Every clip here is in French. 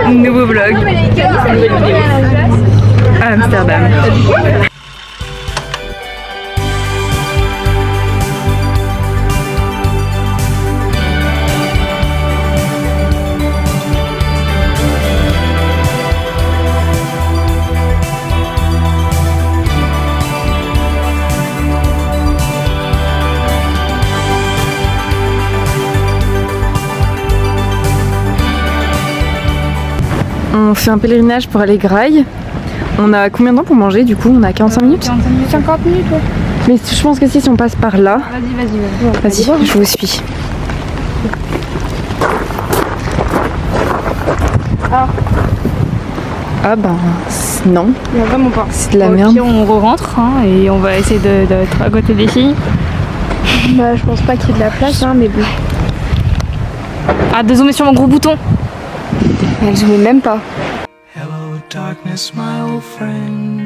Nouveau vlog à Amsterdam. On fait un pèlerinage pour aller Graille. On a combien de temps pour manger du coup? On a 45 minutes 50 minutes, ouais. Mais je pense que si on passe par là... Vas-y. Vas-y, je vous suis. Ah ben non. Non, vraiment pas. C'est de la merde. Puis on re-rentre hein, et on va essayer d'être à côté des filles. Bah je pense pas qu'il y ait de la place hein, mais bon. Ah, de zoomer sur mon gros bouton. Elle zoomait même pas. Hello, darkness, my old friend.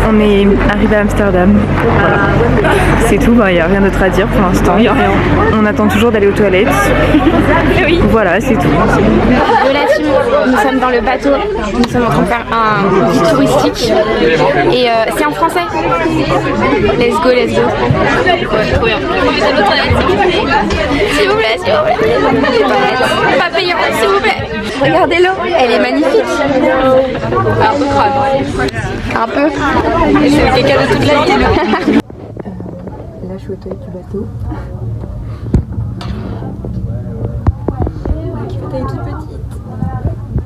On est arrivé à Amsterdam. Voilà. C'est tout, il n'y a rien d'autre à dire pour l'instant. Il y a rien. On attend toujours d'aller aux toilettes. Oui. Voilà, c'est tout. De la team, nous sommes dans le bateau. Nous sommes en train de faire un guide touristique. Et c'est en français. Let's go, let's go. Trop bien. S'il vous plaît, s'il vous plaît. Pas payant, s'il vous plaît. Regardez l'eau, elle est magnifique. Un peu crade. Un peu. Et c'est le caca de toute la ville. Là, je suis au toilette du bateau. Elle est toute petite.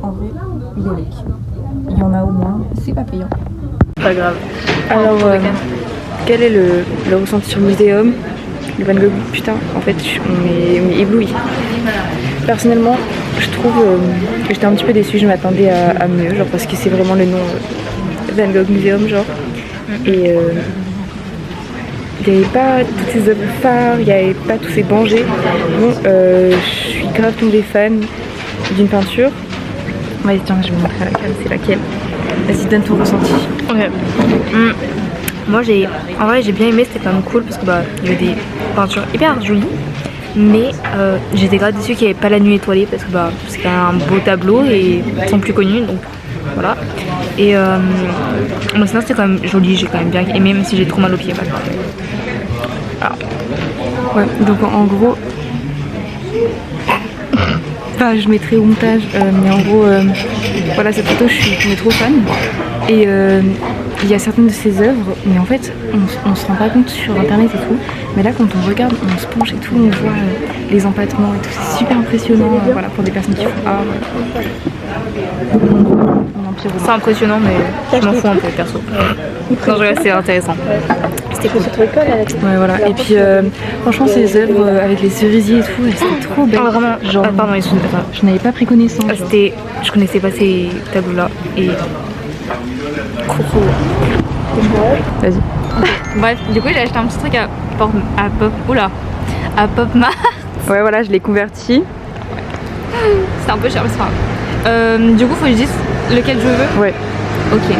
En vrai, il y a Luc. Il y en a au moins. C'est pas payant. Pas grave. Alors, quel est le ressenti sur le muséum? Le Van Gogh, putain, en fait, on est ébloui. Personnellement, je trouve que j'étais un petit peu déçue. Je m'attendais à mieux, genre parce que c'est vraiment le nom Van Gogh Museum, genre. Et il n'y avait pas toutes ces œuvres phares, il n'y avait pas tous ces dangers. Bon, je suis grave tombée fan d'une peinture. Ouais, tiens, je vais vous montrer laquelle, c'est laquelle. Vas-y, donne ton ressenti. Ok. Moi, en vrai, j'ai bien aimé, c'était quand même cool parce que il y avait des peintures hyper jolies. Mais j'étais grave déçue qu'il n'y avait pas la nuit étoilée parce que c'est quand même un beau tableau et ils sont plus connus, donc voilà. Et sinon c'était quand même joli, j'ai quand même bien aimé même si j'ai trop mal aux pieds. Alors. Ouais, donc en gros, je mettrai au montage, mais en gros, voilà, cette photo, je suis trop fan. Et il y a certaines de ces œuvres, mais en fait, on se rend pas compte sur internet et tout. Mais là, quand on regarde, on se penche et tout, on voit les empattements et tout. C'est super impressionnant, voilà, pour des personnes qui font art. C'est impressionnant, mais je m'en fous un peu perso. Non, je c'est intéressant. C'était cool. Ouais, voilà. Et puis, franchement, ces œuvres avec les cerisiers et tout, c'était trop belle. Ah, vraiment, genre, pardon, je n'avais pas pris connaissance. Je connaissais pas ces tableaux-là et trop. Vas-y. Bref, du coup, j'ai acheté un petit truc à Pop Mart. Ouais, voilà, je l'ai converti. C'était un peu cher, mais c'est pas grave. Du coup, faut que je dise lequel je veux. Ouais. Ok,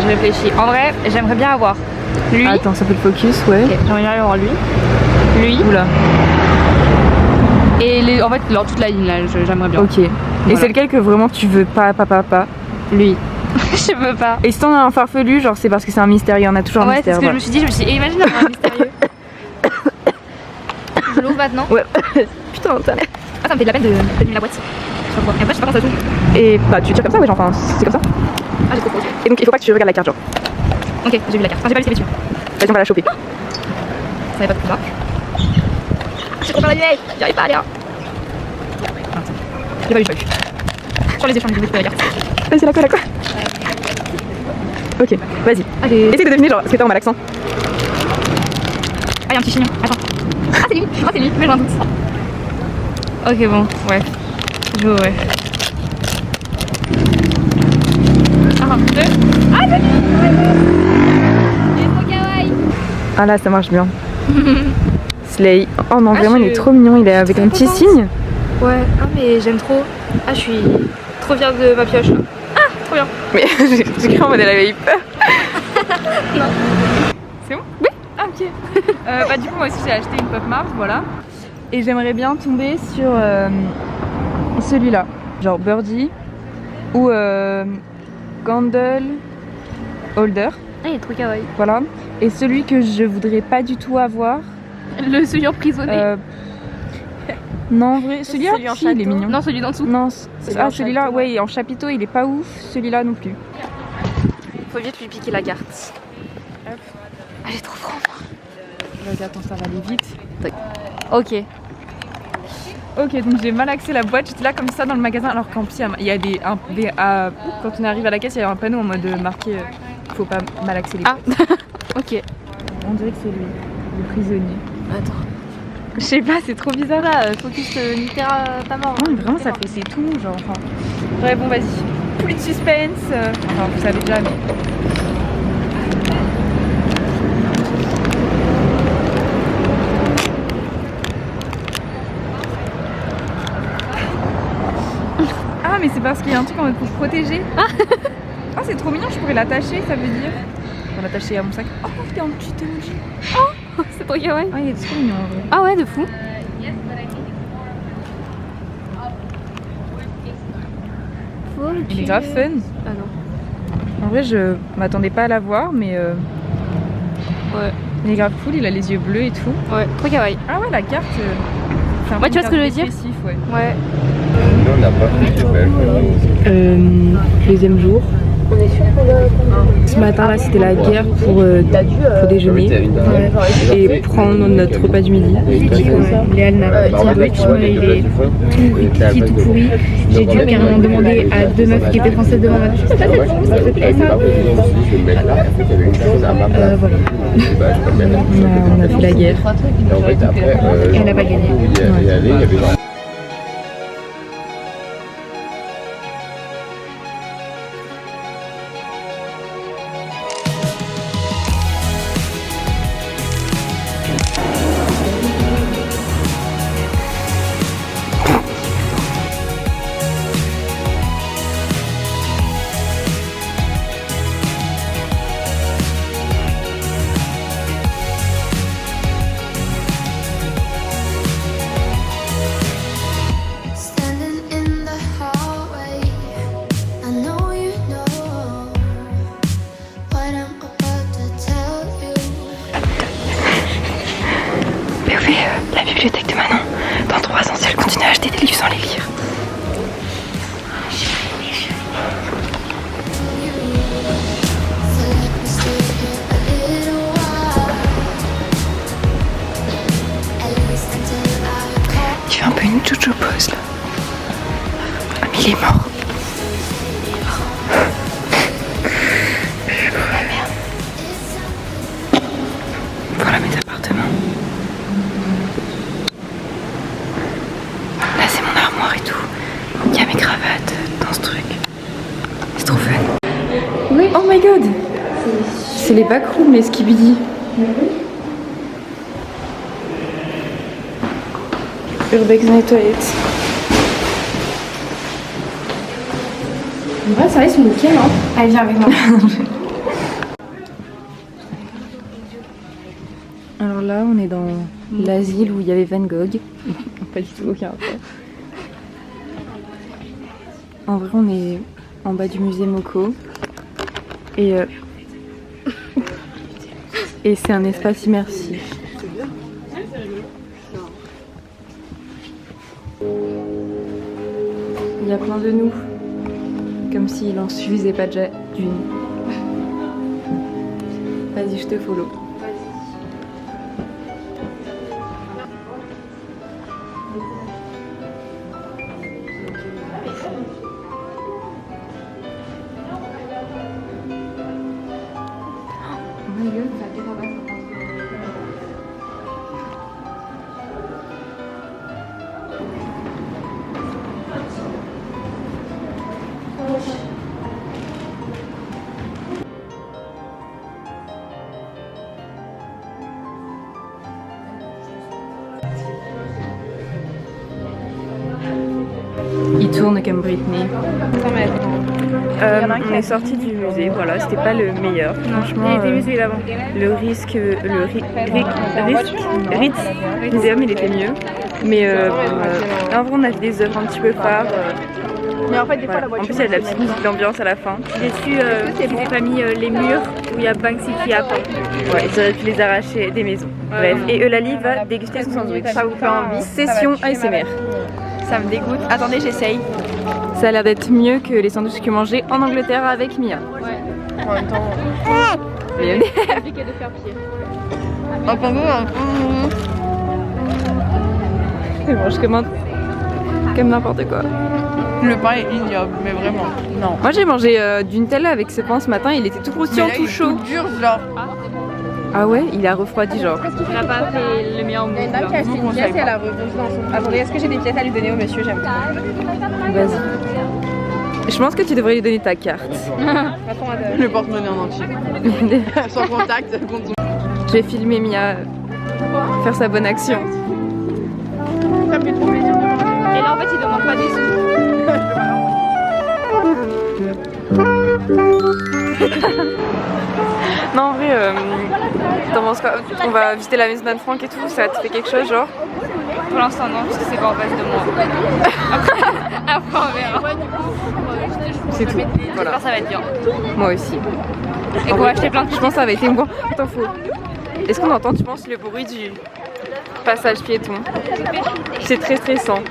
je réfléchis. En vrai, j'aimerais bien avoir lui. Attends, ça fait le focus, ouais. Okay, j'aimerais bien avoir lui. Oula. Et en fait, toute la ligne là, j'aimerais bien. Ok. Et c'est lequel que vraiment tu veux pas? Lui. Je veux pas. Et si t'en as un farfelu, genre c'est parce que c'est un mystère, il y en a toujours un mystère. Ouais, c'est ce que je me suis dit, imagine avoir un mystérieux. Je l'ouvre maintenant. Ouais. Putain, ça. Ah, ça me fait de la peine de la boîte. Et après, je sais pas quand ça s'ouvre. Et tu tires comme ça, ouais, genre, enfin, c'est comme ça. Ah, j'ai trop faux. Et donc il faut pas que tu regardes la carte, genre. Ok, j'ai vu la carte. Enfin, j'ai pas vu, c'est dessus. Vas-y, on va la choper. Ça n'est pas tout bas. J'ai trop peur de la nuit, j'arrive pas à aller. J'ai pas vu. Sur les échanges, je vais la carte. Vas-y, c'est la quoi? Ok, vas-y. Allez. Essaye de deviner, genre, est-ce que t'as un mal accent? Ah, il y a un petit chignon. Attends. Ah, c'est lui, mais j'en doute. Ok, bon, ouais. Ouais. 1, 2. Ah, c'est lui. Il est trop kawaii. Ah là, ça marche bien. Slay. Oh non, Ah, vraiment, il est trop mignon, il est avec un petit signe. Ouais, ah, mais j'aime trop. Ah, je suis trop fière de ma pioche. Ah, trop bien. Mais j'ai cru en mode elle avait eu peur. Non. C'est bon? Oui. Ah, ok. Du coup, moi aussi, j'ai acheté une Pop Mart, voilà. Et j'aimerais bien tomber sur celui-là, genre Birdie ou Candle Holder. Ah, il est trop kawaii. Voilà. Et celui que je voudrais pas du tout avoir. Celui emprisonné. Non, en vrai, celui-là, Celui en si, il est château. mignon. Non, celui d'en dessous. Non, Celui en celui-là, château, ouais, en chapiteau, il est pas ouf. Celui-là non plus. Faut vite lui piquer la carte. Hop. Elle est trop franche. Attends, ça va aller vite. Ok. Ok, donc j'ai mal axé la boîte. J'étais là comme ça dans le magasin, alors qu'en plus, il y a quand on arrive à la caisse, il y a un panneau en mode marqué faut pas mal axer les boîtes. Ok. On dirait que c'est lui, le prisonnier. Attends. Je sais pas, c'est trop bizarre. Là, focus Nitera pas mort. Non, mais vraiment, ça fait c'est tout, genre. Enfin... Bref, bon, vas-y. Plus de suspense. Enfin, vous savez déjà, mais. Ah, mais c'est parce qu'il y a un truc en mode pour se protéger. Ah, c'est trop mignon, je pourrais l'attacher, ça veut dire. On va l'attacher à mon sac. Oh, il y a un petit emoji. C'est trop kawaii. Ah, il est trop mignon en vrai. Ah ouais, de fou. Il est grave fun. Ah non. En vrai, je m'attendais pas à l'avoir, mais Ouais. il est grave cool, il a les yeux bleus et tout. Ouais, trop kawaii. Ah ouais, la carte. C'est un Ouais, peu tu vois une ce que je veux carte dire dépressif, ouais. Ouais. Nous, on n'a pas fait de belle. Deuxième jour. Ce matin là c'était la guerre pour déjeuner et prendre notre repas du midi. Léal n'a pas de sandwich, moi il est tout pourri. J'ai dû carrément demander à deux meufs qui étaient françaises devant moi. Ça fait ça fait plaisir ça. Voilà. On a fait la guerre. Et on n'a pas gagné. Standing in the hallway, I know you know what I'm about to tell you. POV, la bibliothèque de Manon. Dans 3 ans, si elle continue à acheter des livres sans les lire. So let me stay here a little while, at least until I call. Il fait un peu une Jojo pose là. Ah, mais il est mort. Voilà mes appartements. Là c'est mon armoire et tout. Il y a mes cravates dans ce truc. C'est trop fun. Oui. Oh my god. C'est les backrooms les skibidi. Urbex dans les toilettes. En vrai, ça va, ils sont nickel, hein. Allez, viens avec moi. Alors là, on est dans l'asile où il y avait Van Gogh. Pas du tout, aucun rapport. En vrai, on est en bas du musée Moko. Et c'est un espace immersif. Il y a plein de nous. Comme s'il en suffisait pas déjà d'une. Vas-y, je te follow. Oh my god, Il tourne comme Britney. On est sorti du musée, voilà, c'était pas le meilleur. Franchement, Il était mieux celui d'avant. le Ritz Museum, il était mieux. Mais en vrai, on a fait des œuvres un petit peu phares. Mais en fait, des Voilà. En plus, il y a de la petite musique d'ambiance à la fin. déçu qu'ils n'aient pas mis les murs où il y a Banksy qui a peint. Ouais, ils auraient pu les arracher des maisons. Bref, et Eulalie va déguster son sandwich. Ça vous fait envie? Session ASMR. Ça me dégoûte. Attendez, j'essaye. Ça a l'air d'être mieux que les sandwichs que mangeais en Angleterre avec Mia. En même temps, Mais c'est compliqué de faire pire. ils mangent comme n'importe quoi. Le pain est ignoble, mais vraiment. Non. Moi j'ai mangé du Nutella avec ce pain ce matin, il était tout croustillant, tout chaud. Tout dur, genre. Ah ouais, il a refroidi genre. Il n'a pas fait le meilleur move. Il y en a qui a acheté une pièce et elle a rebouché dans son. Attendez, est-ce que j'ai des pièces à lui donner au monsieur? J'aime pas. Vas-y. Je pense que tu devrais lui donner ta carte. Le porte-monnaie en entier. Sans contact, contre son. Je vais filmer Mia faire sa bonne action. Ça me fait trop plaisir de manger. Et là, en fait, il demande pas des sous. Non en vrai, t'en penses quoi? On va visiter la maison d'Anne Frank et tout, ça te fait quelque chose genre? Pour l'instant, non, parce que c'est pas en face de moi. Après, on verra. C'est tout. Voilà. J'espère que ça va être bien. Moi aussi. Et qu'on va acheter plein de Je pense que ça va être émouvant. Attends, faut. Est-ce qu'on entend, tu penses, le bruit du passage piéton? C'est très stressant.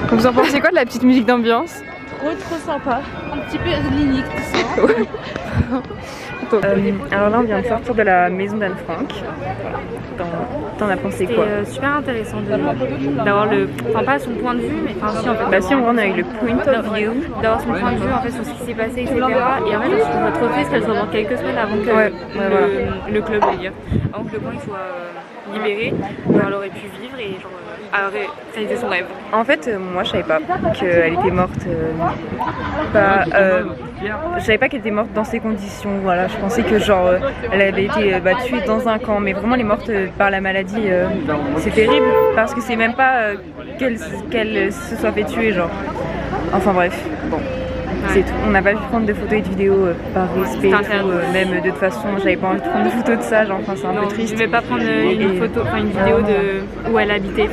Vous en pensez quoi de la petite musique d'ambiance? Trop sympa. Un petit peu clinique tout ça. Alors là, on vient de sortir de la maison d'Anne Frank. T'en as pensé quoi? C'était super intéressant d'avoir le. Enfin, pas son point de vue, mais enfin, si en fait. Bah si, on a eu le point of view. D'avoir son point de vue en fait sur ce qui s'est passé, etc. Et en fait, je trouve trop triste qu'elle soit dans quelques semaines avant que le club, je veux dire, avant que le point il soit libéré. Elle aurait pu vivre et genre. Réaliser son rêve. En fait, moi je savais pas qu'elle était morte. Je savais pas qu'elle était morte dans ces conditions. Voilà, je pensais que genre elle avait été tuée dans un camp, mais vraiment elle est morte par la maladie. C'est terrible parce que c'est même pas qu'elle se soit fait tuer, genre. Enfin bref, bon. C'est tout. On n'a pas pu prendre de photos et de vidéos par respect, même de toute façon j'avais pas envie de prendre de photos de ça, genre enfin, c'est un peu triste. Je vais pas prendre une photo, enfin une vidéo de où elle habitait.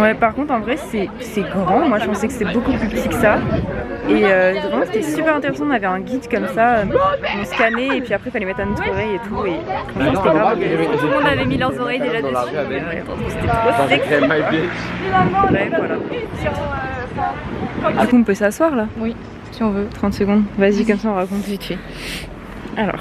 Ouais, par contre en vrai c'est grand, moi je pensais que c'était beaucoup plus petit que ça. Et vraiment c'était super intéressant, on avait un guide comme ça, on scannait et puis après il fallait mettre à notre oreille et tout. Et franchement c'était grave. Tout le monde avait mis leurs oreilles déjà dessus. C'était trop sexy. Ouais, voilà. Du coup on peut s'asseoir là? Oui. Si on veut, 30 secondes. Vas-y, comme ça on raconte vite fait. Alors,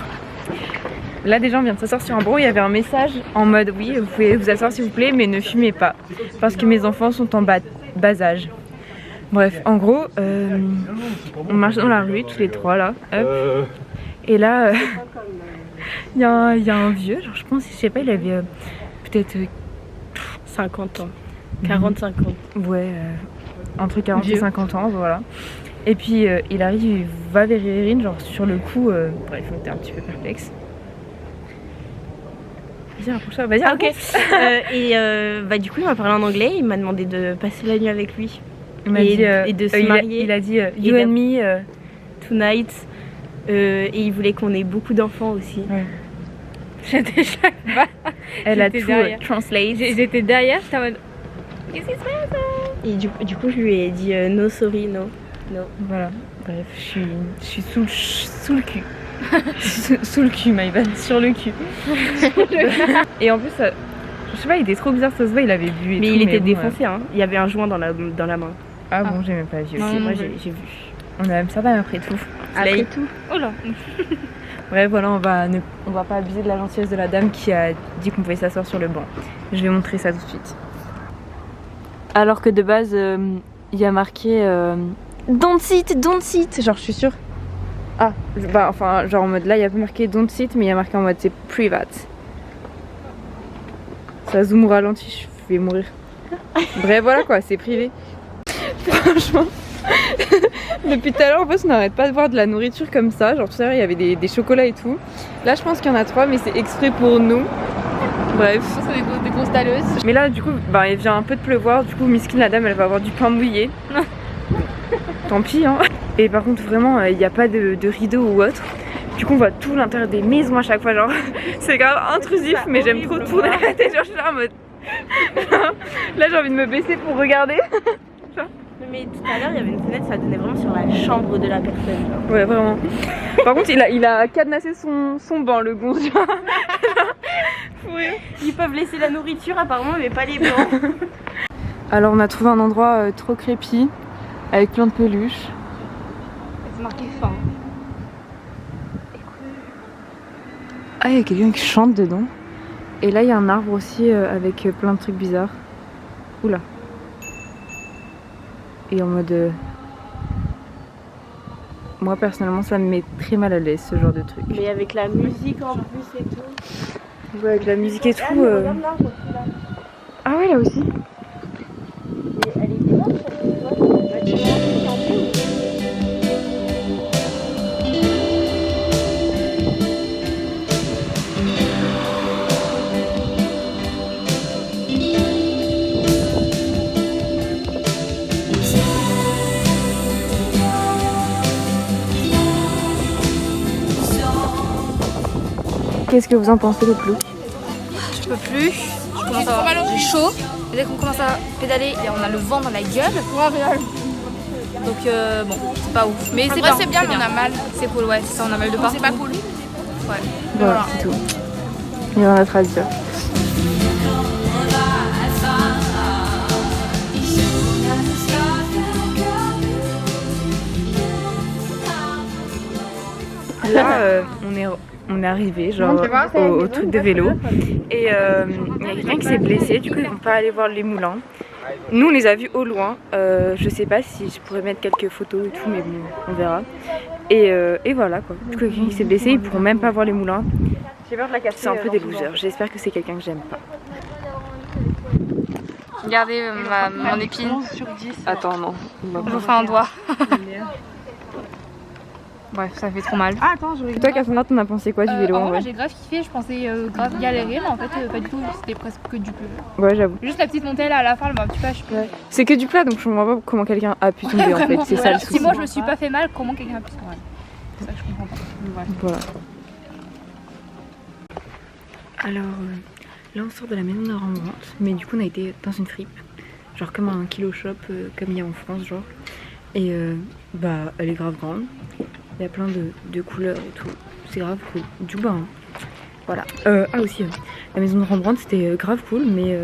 là déjà on vient de s'asseoir sur un banc, il y avait un message en mode oui, vous pouvez vous asseoir s'il vous plaît, mais ne fumez pas. Parce que mes enfants sont en bas âge. Bref, en gros, on marche dans la rue, tous les trois là. Hop. Et là, il y a un vieux, genre je pense, je sais pas, il avait peut-être 50 ans. 40-50. Ouais, entre 40 et 50 ans, voilà. Et puis il arrive, il va vers Erin, genre sur le coup, bref, on était un petit peu perplexe. Vas-y, rapproche-toi, vas-y, Ok. Du coup, il m'a parlé en anglais, il m'a demandé de passer la nuit avec lui. Il m'a dit, et de se marier. Il a dit you and me. Tonight. Et il voulait qu'on ait beaucoup d'enfants aussi. Ouais. J'étais chaque fois. Elle a J'étais tout derrière. translate. J'étais derrière, j'étais en mode. Qu'est-ce qui se passe? Et du coup, je lui ai dit no, sorry, no. Voilà, bref, je suis sous le cul. sous le cul, my bad, sur le cul. Et en plus, je sais pas, il était trop bizarre, ça se voit, il avait bu et Mais tout, il était bon, défoncé, hein. Il y avait un joint dans la main. Ah bon, j'ai même pas vu. Si, moi j'ai vu. On a Amsterdam après tout. Après tout. Oh là. Bref, voilà, on va pas abuser de la gentillesse de la dame qui a dit qu'on pouvait s'asseoir sur le banc. Je vais montrer ça tout de suite. Alors que de base, il y a marqué don't sit, genre je suis sûre. Ah, enfin, genre en mode là, il y a pas marqué don't sit, mais il y a marqué en mode c'est private. Ça zoom au ralenti, je vais mourir. Bref, voilà quoi, c'est privé. Franchement, depuis tout à l'heure, en fait, on n'arrête pas de voir de la nourriture comme ça. Genre tout à l'heure, il y avait des chocolats et tout. Là, je pense qu'il y en a 3, mais c'est exprès pour nous. Bref. C'est des grosses dalleuses. Mais là, du coup, bah, il vient un peu de pleuvoir. Du coup, Miskin, la dame, elle va avoir du pain mouillé. Tant pis, hein. Et par contre, vraiment, il n'y a pas de rideau ou autre. Du coup, on voit tout l'intérieur des maisons à chaque fois. Genre, c'est grave intrusif, mais j'aime trop tourner la tête. Genre, je suis là en mode. Là, j'ai envie de me baisser pour regarder. Mais tout à l'heure, il y avait une fenêtre, ça donnait vraiment sur la chambre de la personne. Genre. Ouais, vraiment. Par contre, il a cadenassé son banc, le gonze. Ils peuvent laisser la nourriture apparemment, mais pas les blancs. Alors, on a trouvé un endroit trop crépi, avec plein de peluches. C'est marqué fin. Ah, il y a quelqu'un qui chante dedans. Et là, il y a un arbre aussi avec plein de trucs bizarres. Oula. Et en mode... Moi, personnellement, ça me met très mal à l'aise, ce genre de truc. Mais avec la musique en plus et tout. Ouais, avec la musique et tout... Regarde l'arbre, là. Ah ouais, là aussi. Et elle est blanche, cette bâtiment. Qu'est-ce que vous en pensez le plus? Je peux plus, je commence à avoir j'ai chaud. Et dès qu'on commence à pédaler, on a le vent dans la gueule. Donc bon, c'est pas ouf. Mais c'est vrai, c'est bien, mais on a mal. C'est cool, ouais, c'est ça, on a mal de partout. C'est pas cool. Ouais. Voilà, c'est tout. Il y en a à dire. Là, on est arrivé genre au truc de vélo et il y a quelqu'un qui s'est blessé, du coup ils vont pas aller voir les moulins. Nous on les a vus au loin, je sais pas si je pourrais mettre quelques photos et tout, mais bon, on verra. Et voilà quoi, du coup quelqu'un qui s'est blessé, ils pourront même pas voir les moulins. J'ai peur de la casser. C'est un peu des losers, j'espère que c'est quelqu'un que j'aime pas. Regardez mon épine. Attends non. Je vous fais un doigt. Bref, ça fait trop mal. Ah, attends, je Toi Cassandra, t'en as pensé quoi du vélo en moi vrai? j'ai grave kiffé, je pensais grave galérer, mais en fait pas du tout, c'était presque que du plat. Ouais, j'avoue. Juste la petite montée là à la fin, elle m'a un petit peu achevé. Ouais. C'est que du plat, donc je comprends pas comment quelqu'un a pu tomber en fait, c'est ça le souci. Si moi je me suis pas fait mal, comment quelqu'un a pu se faire mal? C'est ça que je comprends pas. Voilà. Alors là on sort de la maison de Rembrandt, mais du coup on a été dans une fripe, genre comme un kilo shop comme il y a en France genre. Et bah elle est grave grande, il y a plein de couleurs et tout, c'est grave cool. Du coup voilà. Ah aussi la maison de Rembrandt c'était grave cool, mais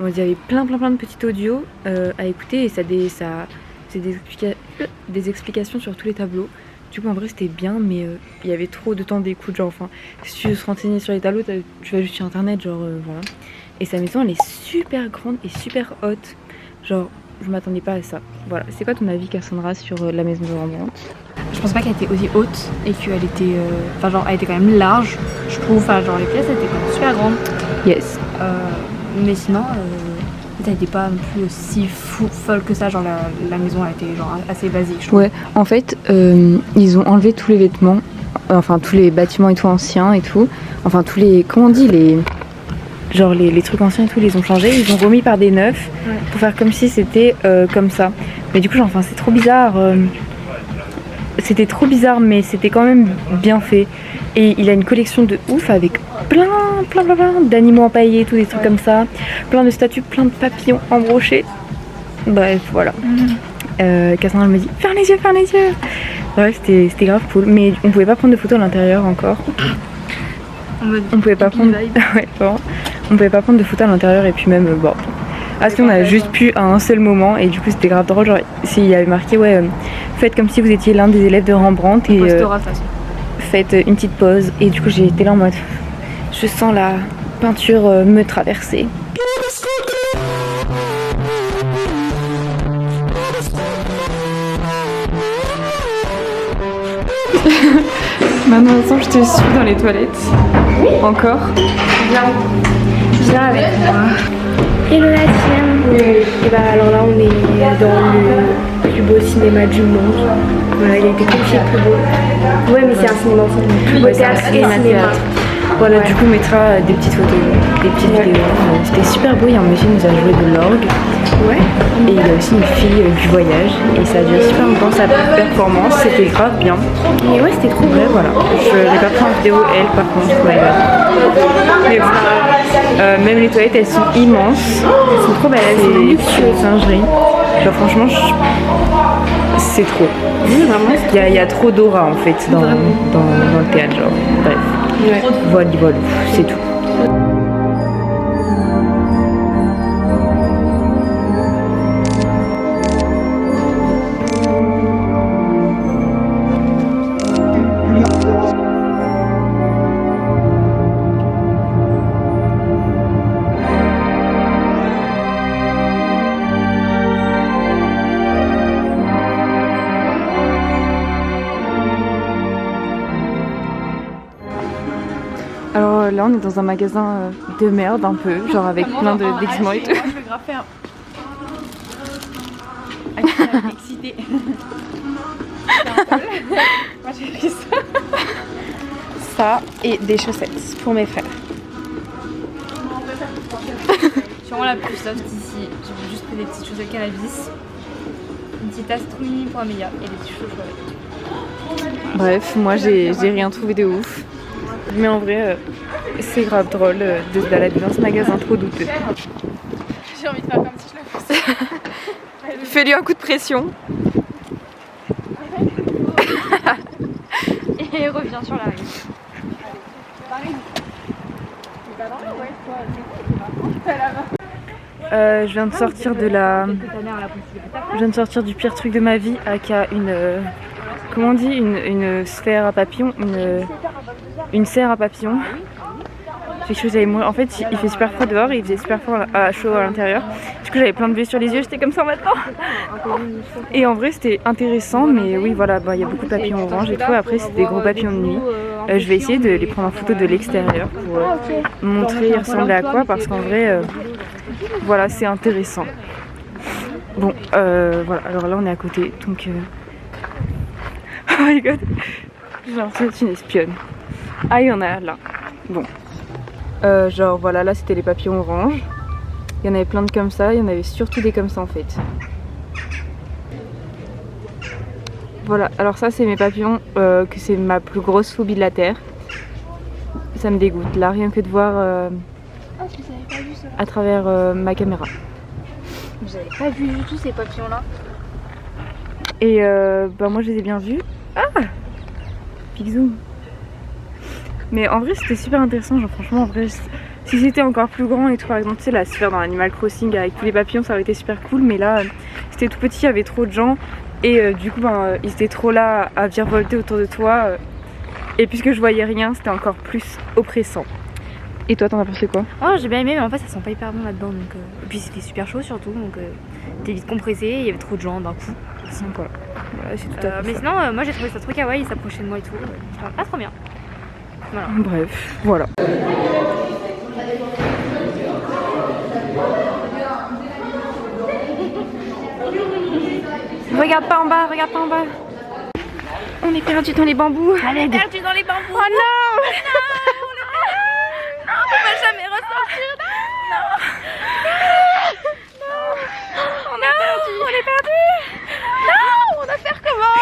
il y avait plein de petits audios à écouter et c'est des explications sur tous les tableaux. Du coup en vrai c'était bien, mais il y avait trop de temps d'écoute, genre enfin si tu veux se renseigner sur les tableaux tu vas juste sur internet genre voilà. Et sa maison elle est super grande et super haute, genre je m'attendais pas à ça. Voilà, c'est quoi ton avis Cassandra sur la maison de Rembrandt? Je pense pas qu'elle était aussi haute et qu'elle était enfin genre elle était quand même large, je trouve, enfin genre les pièces étaient quand même super grandes. Yes. Mais sinon elle était pas non plus aussi folle que ça, genre la maison elle était genre assez basique je trouve. Ouais, en fait ils ont enlevé tous les vêtements, enfin tous les bâtiments et tout anciens et tout, enfin tous les, comment on dit, les trucs anciens et tout, ils les ont changés, ils ont remis par des neufs pour faire comme si c'était comme ça. Mais du coup genre, enfin c'est trop bizarre, c'était trop bizarre mais c'était quand même bien fait. Et il a une collection de ouf avec plein d'animaux empaillés, tous des trucs comme ça, plein de statues, plein de papillons embrochés. Bref voilà. Cassandra me dit ferme les yeux. Bref c'était grave cool, mais on pouvait pas prendre de photos à l'intérieur encore. On pouvait pas prendre ouais, bon. On pouvait pas prendre de photos à l'intérieur et puis même bon. Parce qu'on a juste pu à un seul moment et du coup c'était grave drôle, genre s'il y avait marqué ouais faites comme si vous étiez l'un des élèves de Rembrandt et faites une petite pause, et du coup j'ai été là en mode je sens la peinture me traverser. Maintenant ensemble je te suis dans les toilettes. Oui. Encore. Viens avec moi. Hello la team. Et bah alors là on est dans le plus beau cinéma du monde. Voilà, il a été confié le plus beau. Ouais mais c'est un cinéma aussi. Plus beau théâtre et cinéma. Voilà, du coup on mettra des petites photos, des petites vidéos. C'était super beau, il y a un monsieur qui nous a joué de l'orgue. Ouais. Et il y a aussi une fille du voyage. Et ça a duré super longtemps, sa performance, c'était grave bien. Et ouais, c'était trop vrai, voilà. Je l'ai pas pris en vidéo, elle par contre, ouais. Mais bon. Même les toilettes, elles sont immenses. Elles sont trop belles, c'est luxueux, singerie. Genre franchement, c'est trop. Oui, vraiment. Il y a trop d'aura en fait dans le théâtre, genre. Bref. Ouais. Voilà, c'est tout. Alors là on est dans un magasin de merde un peu, genre avec plein de déguisements et tout. Moi je vais graffer un... excité. Moi j'ai pris ça. Ça et des chaussettes pour mes frères. Je suis vraiment la plus soft ici. J'ai juste pris des petites chaussettes cannabis, une petite astromini pour Amélia et des petits chaussures. Bref, moi j'ai rien trouvé de ouf. Mais en vrai, c'est grave drôle de se balader dans ce magasin trop douteux. J'ai envie de faire comme si je la poussais. Fais-lui un coup de pression. Et reviens sur la rive. Je viens de sortir de la... Je viens de sortir du pire truc de ma vie, aka une... Comment on dit, une sphère à papillons, une serre à papillons. J'ai cru que j'allais mourir. En fait, il fait super froid dehors et il faisait super chaud à l'intérieur. Du coup, j'avais plein de blessures sur les yeux, j'étais comme ça maintenant. Et en vrai, c'était intéressant, mais oui, voilà, il y a beaucoup de papillons orange et tout. Après, c'est des gros papillons de nuit. Je vais essayer de les prendre en photo de l'extérieur pour montrer ils ressemblaient à quoi, parce qu'en vrai, voilà, c'est intéressant. Bon, voilà, alors là, on est à côté, donc... Oh my god, j'ai l'impression d'être une espionne. Ah, il y en a là. Bon. Genre voilà, là c'était les papillons orange. Il y en avait plein de comme ça, il y en avait surtout des comme ça en fait. Voilà, alors ça c'est mes papillons, que c'est ma plus grosse phobie de la terre. Ça me dégoûte, là rien que de voir à travers ma caméra. Vous avez pas vu du tout ces papillons là? Et moi je les ai bien vus. Ah, big zoom. Mais en vrai c'était super intéressant, genre franchement en vrai si c'était encore plus grand et tout, par exemple tu sais la sphère dans Animal Crossing avec tous les papillons ça aurait été super cool, mais là c'était tout petit, il y avait trop de gens et du coup ils étaient trop là à virevolter autour de toi et puisque je voyais rien c'était encore plus oppressant. Et toi t'en as pensé quoi? Oh j'ai bien aimé, mais en fait ça sent pas hyper bon là-dedans, donc et puis c'était super chaud surtout, donc t'es vite compressé, il y avait trop de gens d'un coup. Donc voilà, c'est tout à fait mais ça. sinon moi j'ai trouvé ça trop kawaii, il s'approchait de moi et tout, ah trop bien. Voilà. Bref, voilà. Regarde pas en bas, regarde pas en bas. On est perdu dans les bambous. Allez, perdu dans les bambous. Oh non, Non, on va jamais ressortir. on est perdu. Non, on va faire comment?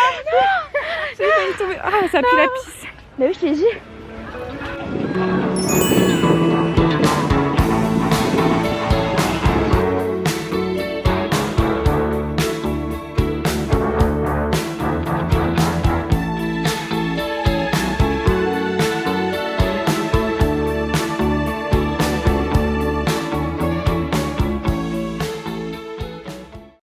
J'ai failli tomber. Ah, ça pue la pisse. Bah oui, je t'ai dit.